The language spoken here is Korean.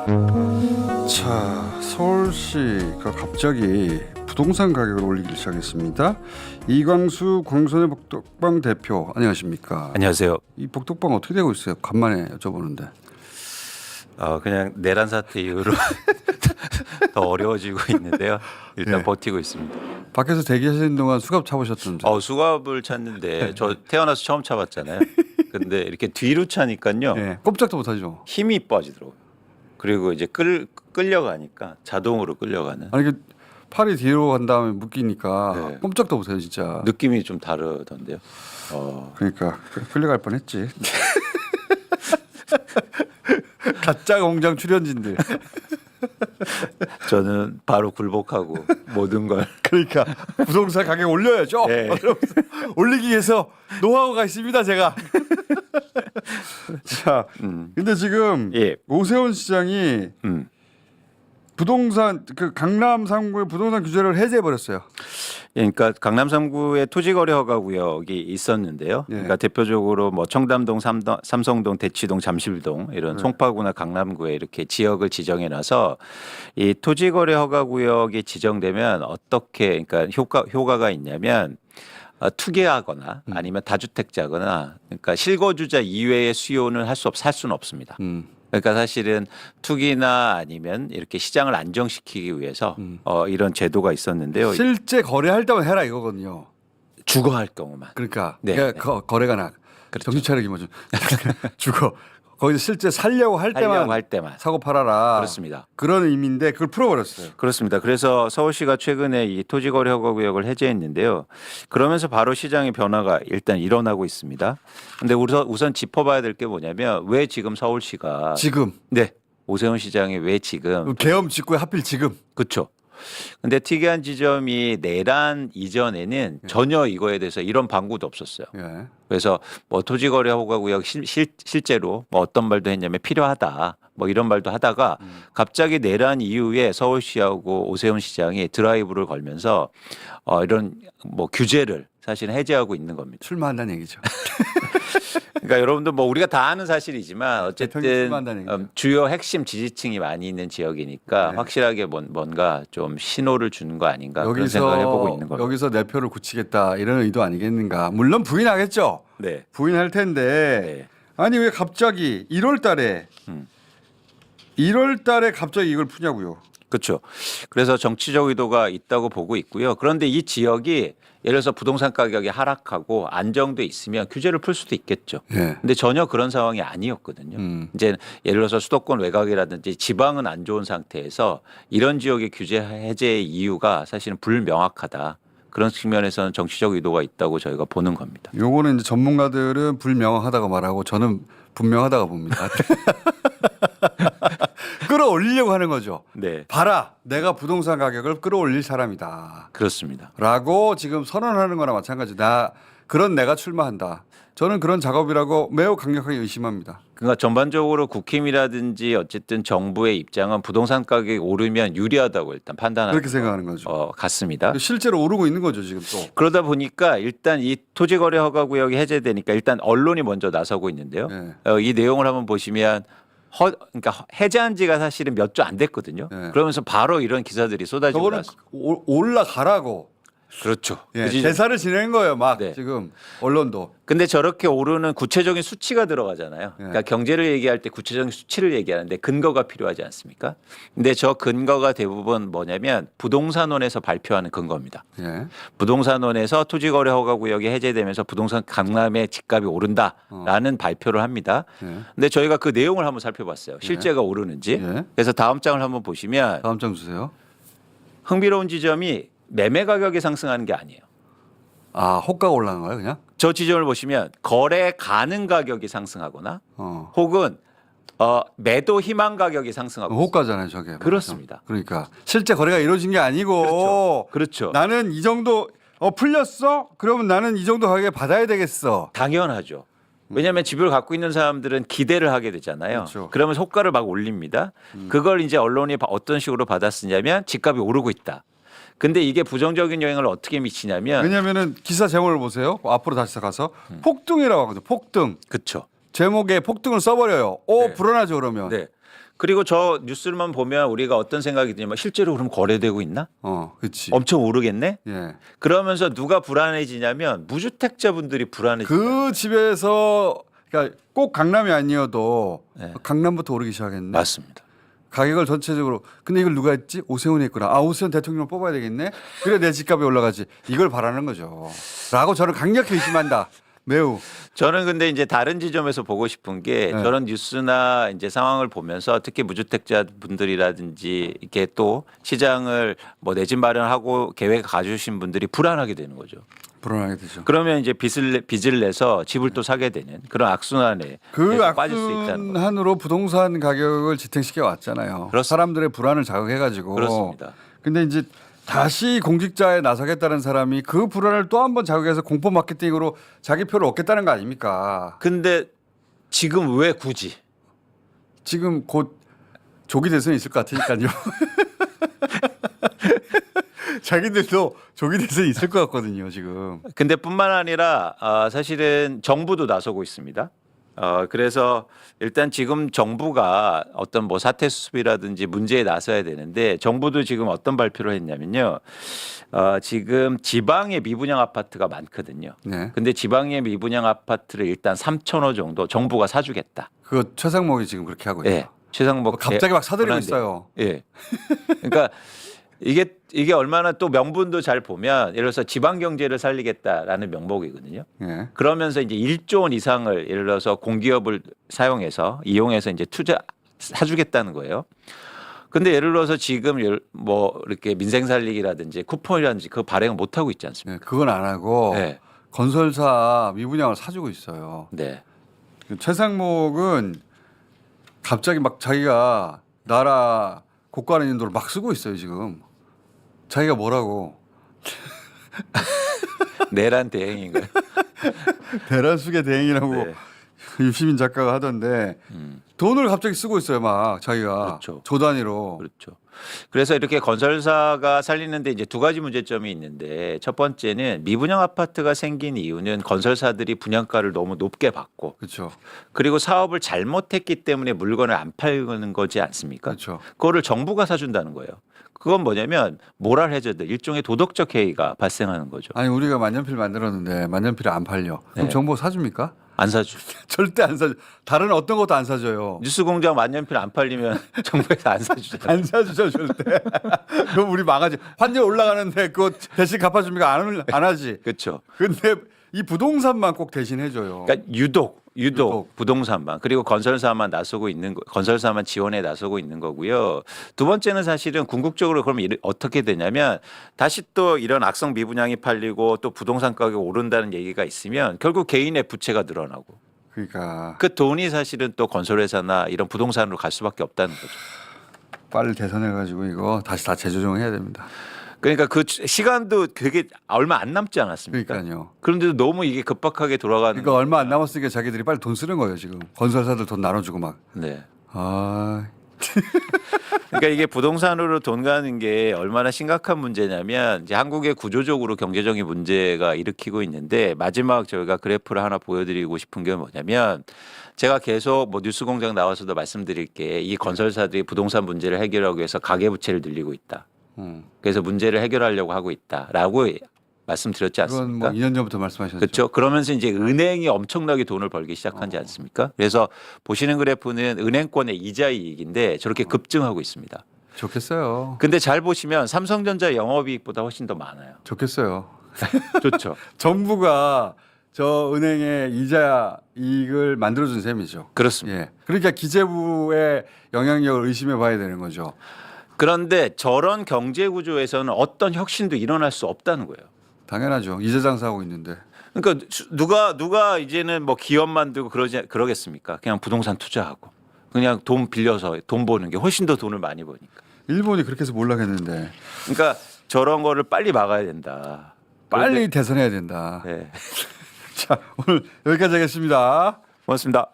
자, 서울시가 갑자기 부동산 가격을 올리기 시작했습니다. 이광수 광선의 복덕방 대표 안녕하십니까? 안녕하세요. 이 복덕방 어떻게 되고 있어요? 간만에 여쭤보는데. 그냥 내란 사태 이후로 더 어려워지고 있는데요. 일단 네. 버티고 있습니다. 밖에서 대기하시는 동안 수갑 차보셨던데. 수갑을 찾는데 저 태어나서 처음 차봤잖아요. 근데 이렇게 뒤로 차니까요. 네, 꼼짝도 못하죠. 힘이 빠지더라고요. 그리고 이제 끌려가니까 자동으로 끌려가는 아니 그 팔이 뒤로 간 다음에 묶이니까 네. 꼼짝도 못해요 진짜. 느낌이 좀 다르던데요. 그러니까 끌려갈 뻔했지. 가짜 공장 출연진들. 저는 바로 굴복하고 모든 걸 그러니까 부동산 가격 올려야죠. 네. 올리기 위해서 노하우가 있습니다, 제가. 자, 근데 지금 예. 오세훈 시장이 부동산 그 강남 3구의 부동산 규제를 해제해 버렸어요. 그러니까 강남 3구에 토지거래 허가 구역이 있었는데요. 예. 그러니까 대표적으로 뭐 청담동, 삼성동, 대치동, 잠실동 이런 송파구나 강남구에 이렇게 지역을 지정해놔서 이 토지거래 허가 구역이 지정되면 어떻게 그러니까 효과가 있냐면 투기하거나 아니면 다주택자거나 그러니까 실거주자 이외의 수요는 살 수는 없습니다. 그러니까 사실은 투기나 아니면 이렇게 시장을 안정시키기 위해서 이런 제도가 있었는데요. 실제 거래할 때만 해라 이거거든요. 주거할 경우만. 그러니까 네, 그러니까 네. 거래가 나. 그렇죠. 정신 차리기 뭐좀 주거. 거기서 실제 살려고 할 때만 사고 팔아라. 그렇습니다. 그런 의미인데 그걸 풀어버렸어요. 그렇습니다. 그래서 서울시가 최근에 이 토지거래 허가 구역을 해제했는데요. 그러면서 바로 시장의 변화가 일단 일어나고 있습니다. 그런데 우선 짚어봐야 될 게 뭐냐면 왜 지금 서울시가 지금 네 오세훈 시장이 왜 지금 계엄 직후에 하필 지금. 그렇죠. 근데 특이한 지점이 내란 이전에는 전혀 이거에 대해서 이런 방구도 없었어요. 예. 그래서 뭐 토지거래 허가구역 실제로 뭐 어떤 말도 했냐면 필요하다 뭐 이런 말도 하다가 갑자기 내란 이후에 서울시하고 오세훈 시장이 드라이브를 걸면서 이런 뭐 규제를 사실 해제하고 있는 겁니다. 출마한다는 얘기죠. 그러니까 여러분들 뭐 우리가 다 아는 사실이지만 대통령 어쨌든 출마한다는 얘기죠. 주요 핵심 지지층이 많이 있는 지역이니까 네. 확실하게 뭔가 좀 신호를 주는 거 아닌가 그런 생각을 해보고 있는 겁니다. 여기서 내 표를 굳히겠다 이런 의도 아니겠는가. 물론 부인하겠죠. 네. 부인할 텐데 네. 아니 왜 갑자기 1월 달에 갑자기 이걸 푸냐고요. 그렇죠. 그래서 정치적 의도가 있다고 보고 있고요. 그런데 이 지역이 예를 들어서 부동산 가격이 하락하고 안정돼 있으면 규제를 풀 수도 있겠죠. 예. 근데 전혀 그런 상황이 아니었거든요. 이제 예를 들어서 수도권 외곽이라든지 지방은 안 좋은 상태에서 이런 지역의 규제 해제의 이유가 사실은 불명확하다. 그런 측면에서는 정치적 의도가 있다고 저희가 보는 겁니다. 요거는 이제 전문가들은 불명확하다고 말하고 저는 분명하다고 봅니다. 끌어올리려고 하는 거죠. 네. 봐라, 내가 부동산 가격을 끌어올릴 사람이다. 그렇습니다. 라고 지금 선언하는 거나 마찬가지. 내가 출마한다. 저는 그런 작업이라고 매우 강력하게 의심합니다. 그러니까 전반적으로 국힘이라든지 어쨌든 정부의 입장은 부동산 가격이 오르면 유리하다고 일단 판단하는 그렇게 생각하는 거죠. 같습니다. 실제로 오르고 있는 거죠, 지금 또. 그러다 보니까 일단 이 토지거래 허가 구역이 해제되니까 일단 언론이 먼저 나서고 있는데요. 네. 이 내용을 한번 보시면 그러니까 해제한 지가 사실은 몇 주 안 됐거든요. 네. 그러면서 바로 이런 기사들이 쏟아지고 저거는 나서 올라가라고. 그렇죠. 예, 그지? 대사를 지내는 거예요, 막 네. 지금 언론도. 근데 저렇게 오르는 구체적인 수치가 들어가잖아요. 그러니까 경제를 얘기할 때 구체적인 수치를 얘기하는데 근거가 필요하지 않습니까? 근데 저 근거가 대부분 뭐냐면 부동산원에서 발표하는 근거입니다. 예. 부동산원에서 토지거래 허가구역이 해제되면서 부동산 강남의 집값이 오른다라는 발표를 합니다. 예. 근데 저희가 그 내용을 한번 살펴봤어요. 실제가 오르는지. 예. 그래서 다음 장을 한번 보시면 다음 장 주세요. 흥미로운 지점이 매매 가격이 상승하는 게 아니에요. 아, 호가가 올라간 거예요, 그냥? 저 지점을 보시면 거래 가능 가격이 상승하거나 어. 혹은 매도 희망 가격이 상승하고 있어요. 호가잖아요, 저게. 그렇습니다. 그러니까 실제 거래가 이루어진 게 아니고 그렇죠. 나는 이 정도 풀렸어? 그러면 나는 이 정도 가격에 받아야 되겠어. 당연하죠. 왜냐하면 집을 갖고 있는 사람들은 기대를 하게 되잖아요. 그렇죠. 그러면서 호가를 막 올립니다. 그걸 이제 언론이 어떤 식으로 받아쓰냐면 집값이 오르고 있다. 근데 이게 부정적인 영향을 어떻게 미치냐면 왜냐면은 기사 제목을 보세요. 앞으로 다시 가서 폭등이라고 하거든요. 폭등. 그렇죠. 제목에 폭등을 써버려요. 네. 불안하죠 그러면. 네. 그리고 저 뉴스만 보면 우리가 어떤 생각이 드냐면 실제로 그럼 거래되고 있나? 그렇지. 엄청 오르겠네. 예. 그러면서 누가 불안해지냐면 무주택자분들이 불안해지. 그 집에서 그러니까 꼭 강남이 아니어도 네. 강남부터 오르기 시작했네. 맞습니다. 가격을 전체적으로. 근데 이걸 누가 했지? 오세훈이 했구나. 아, 오세훈 대통령 뽑아야 되겠네. 그래 내 집값이 올라가지. 이걸 바라는 거죠. 라고 저는 강력히 의심한다. 매우. 저는 근데 이제 다른 지점에서 보고 싶은 게 네. 저런 뉴스나 이제 상황을 보면서 특히 무주택자 분들이라든지 이렇게 또 시장을 뭐 내 집 마련하고 계획 가주신 분들이 불안하게 되는 거죠. 불안하게 되죠. 그러면 이제 빚을 내서 집을 또 사게 되는 그런 악순환에 그 계속 빠질 수 있다는 거죠. 악순환으로 부동산 가격을 지탱시켜 왔잖아요. 그렇습니다. 사람들의 불안을 자극해가지고. 그렇습니다. 근데 이제 다시 공직자에 나서겠다는 사람이 그 불안을 또 한 번 자극해서 공포 마케팅으로 자기 표를 얻겠다는 거 아닙니까? 근데 지금 왜 굳이? 지금 곧 조기 대선이 있을 것 같으니까요. 자기들도 조기 대선이 있을 것 같거든요, 지금. 근데 뿐만 아니라 사실은 정부도 나서고 있습니다. 그래서 일단 지금 정부가 어떤 뭐 사태 수습이라든지 문제에 나서야 되는데 정부도 지금 어떤 발표를 했냐면요. 지금 지방에 미분양 아파트가 많거든요. 네. 근데 지방의 미분양 아파트를 일단 3,000호 정도 정부가 사주겠다. 그거 최상목이 지금 그렇게 하고 있어요. 예. 최상목 갑자기 막 사들이고 권한대. 있어요. 예. 그러니까 이게 얼마나 또 명분도 잘 보면 예를 들어서 지방 경제를 살리겠다라는 명목이거든요. 예. 그러면서 이제 1조 원 이상을 예를 들어서 공기업을 이용해서 이제 사주겠다는 거예요. 근데 예를 들어서 지금 뭐 이렇게 민생 살리기라든지 쿠폰이라든지 그 발행을 못 하고 있지 않습니까? 예. 그건 안 하고 네. 건설사 미분양을 사주고 있어요. 네. 최상목은 갑자기 막 자기가 나라 고가는 인도를 막 쓰고 있어요, 지금. 자기가 뭐라고. 내란 대행인가요? 대란숙의 대행이라고 네. 유시민 작가가 하던데 돈을 갑자기 쓰고 있어요, 막 자기가. 그렇죠. 조 단위로. 그렇죠. 그래서 이렇게 건설사가 살리는데 이제 두 가지 문제점이 있는데 첫 번째는 미분양 아파트가 생긴 이유는 건설사들이 분양가를 너무 높게 받고 그렇죠. 그리고 사업을 잘못했기 때문에 물건을 안 파는 거지 않습니까? 그렇죠. 그거를 정부가 사준다는 거예요. 그건 뭐냐면 모랄 해저드 일종의 도덕적 해이가 발생하는 거죠. 아니 우리가 만년필 만들었는데 만년필이 안 팔려. 그럼 네. 정부가 사줍니까? 안 사주. 절대 안 사줘. 다른 어떤 것도 안 사줘요. 뉴스공장 만년필 안 팔리면 정부에서 안 사주잖아요. 안 사주죠 절대. 그럼 우리 망하지. 환율 올라가는데 그거 대신 갚아줍니까? 안 하지. 그렇죠. 근데 이 부동산만 꼭 대신 해줘요. 그러니까 유독 부동산만 그리고 건설사만 건설사만 지원에 나서고 있는 거고요. 두 번째는 사실은 궁극적으로 그럼 어떻게 되냐면 다시 또 이런 악성 미분양이 팔리고 또 부동산 가격이 오른다는 얘기가 있으면 결국 개인의 부채가 늘어나고 그러니까 그 돈이 사실은 또 건설회사나 이런 부동산으로 갈 수밖에 없다는 거죠. 빨리 대선해가지고 이거 다시 다 재조정해야 됩니다. 그러니까 그 시간도 되게 얼마 안 남지 않았습니까? 그러니까요. 그런데도 너무 이게 급박하게 돌아가는. 그러니까 얼마 안 남았으니까 자기들이 빨리 돈 쓰는 거예요 지금. 건설사들 돈 나눠주고 막. 네. 아 그러니까 이게 부동산으로 돈 가는 게 얼마나 심각한 문제냐면 이제 한국의 구조적으로 경제적인 문제가 일으키고 있는데 마지막 저희가 그래프를 하나 보여드리고 싶은 게 뭐냐면 제가 계속 뭐 뉴스공장 나와서도 말씀드릴 게 이 건설사들이 부동산 문제를 해결하기 위해서 가계부채를 늘리고 있다. 그래서 문제를 해결하려고 하고 있다라고 말씀드렸지 그건 않습니까? 뭐 2년 전부터 말씀하셨죠. 그렇죠. 그러면서 이제 은행이 엄청나게 돈을 벌기 시작하지 않습니까? 그래서 보시는 그래프는 은행권의 이자 이익인데 저렇게 급증하고 있습니다. 좋겠어요. 근데 잘 보시면 삼성전자 영업이익보다 훨씬 더 많아요. 좋겠어요. 좋죠. 정부가 저 은행의 이자 이익을 만들어준 셈이죠. 그렇습니다. 예. 그러니까 기재부의 영향력을 의심해 봐야 되는 거죠. 그런데 저런 경제 구조에서는 어떤 혁신도 일어날 수 없다는 거예요. 당연하죠. 이자 장사하고 있는데. 그러니까 누가 이제는 뭐 기업 만들고 그러겠습니까? 그냥 부동산 투자하고 그냥 돈 빌려서 돈 버는 게 훨씬 더 돈을 많이 버니까. 일본이 그렇게 해서 몰락했는데 그러니까 저런 거를 빨리 막아야 된다. 빨리 대선해야 된다. 네. 자, 오늘 여기까지 하겠습니다. 고맙습니다.